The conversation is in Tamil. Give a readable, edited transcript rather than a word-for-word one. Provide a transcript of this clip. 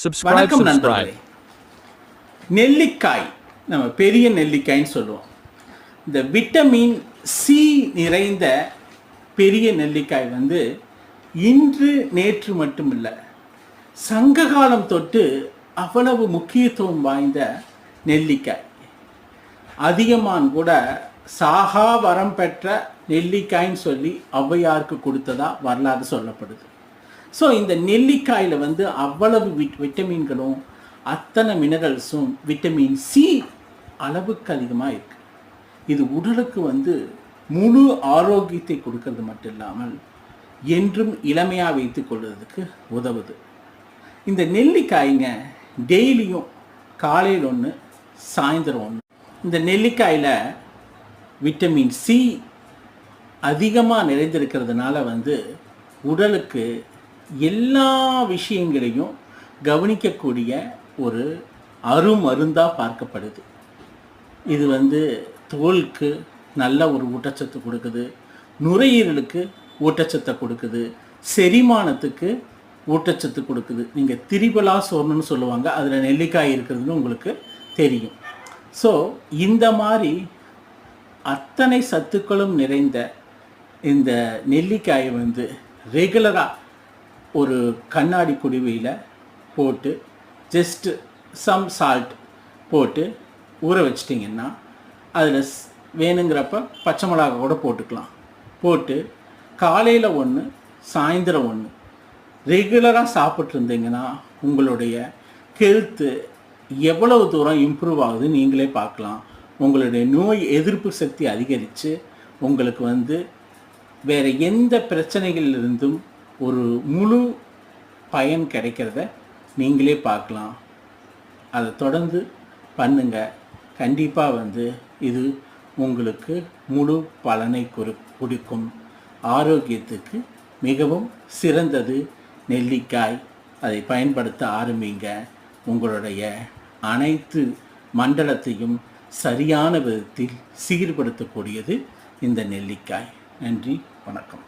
வணக்கம் நண்பர்களே. நெல்லிக்காய் நம்ம பெரிய நெல்லிக்காய்ன்னு சொல்லுவோம். இந்த விட்டமின் சி நிறைந்த பெரிய நெல்லிக்காய் இன்று நேற்று மட்டும் இல்லை, சங்க காலம் தொட்டு அவ்வளவு முக்கியத்துவம் வாய்ந்த நெல்லிக்காய். அதிகமான் கூட சாகா வரம் பெற்ற நெல்லிக்காய்ன்னு சொல்லி ஔவையாருக்கு கொடுத்ததா வரலாறு சொல்லப்படுது. ஸோ இந்த நெல்லிக்காயில் அவ்வளவு விட்டமின்களும் அத்தனை மினரல்ஸும் விட்டமின் சி அளவுக்கு அதிகமாக இருக்குது. இது உடலுக்கு முழு ஆரோக்கியத்தை கொடுக்கறது மட்டும் இல்லாமல் என்றும் இளமையாக வைத்து கொள்வதற்கு உதவுது. இந்த நெல்லிக்காய்ங்க டெய்லியும் காலையில் ஒன்று, சாயந்தரம் ஒன்று. இந்த நெல்லிக்காயில் விட்டமின் சி அதிகமாக நிறைந்திருக்கிறதுனால உடலுக்கு எல்லா விஷயங்களையும் கவனிக்கக்கூடிய ஒரு அருமருந்தாக பார்க்கப்படுது. இது தோலுக்கு நல்ல ஒரு ஊட்டச்சத்து கொடுக்குது, நுரையீரலுக்கு ஊட்டச்சத்தை கொடுக்குது, செரிமானத்துக்கு ஊட்டச்சத்து கொடுக்குது. நீங்கள் திரிபலா சோர்ணுன்னு சொல்லுவாங்க, அதில் நெல்லிக்காய் இருக்கிறதுன்னு உங்களுக்கு தெரியும். ஸோ இந்த மாதிரி அத்தனை சத்துக்களும் நிறைந்த இந்த நெல்லிக்காயை ரெகுலராக ஒரு கண்ணாடி குடுவையில் போட்டு ஜஸ்ட்டு சம் சால்ட் போட்டு ஊற வச்சிட்டிங்கன்னா அதில் வேணுங்கிறப்ப பச்சை மிளகா கூட போட்டுக்கலாம். போட்டு காலையில் ஒன்று, சாயந்தரம் ஒன்று ரெகுலராக சாப்பிட்ருந்தீங்கன்னா உங்களுடைய ஹெல்த்து எவ்வளவு தூரம் இம்ப்ரூவ் ஆகுது நீங்களே பார்க்கலாம். உங்களுடைய நோய் எதிர்ப்பு சக்தி அதிகரித்து உங்களுக்கு வேறு எந்த பிரச்சனைகளிலிருந்தும் ஒரு முழு பயன் கிடைக்கிறத நீங்களே பார்க்கலாம். அதை தொடர்ந்து பண்ணுங்கள். கண்டிப்பாக இது உங்களுக்கு முழு பலனை கொடுக்கும். ஆரோக்கியத்துக்கு மிகவும் சிறந்தது நெல்லிக்காய். அதை பயன்படுத்த ஆரம்பிங்க. உங்களுடைய அனைத்து மண்டலத்தையும் சரியான விதத்தில் சீர்படுத்தக்கூடியது இந்த நெல்லிக்காய். நன்றி, வணக்கம்.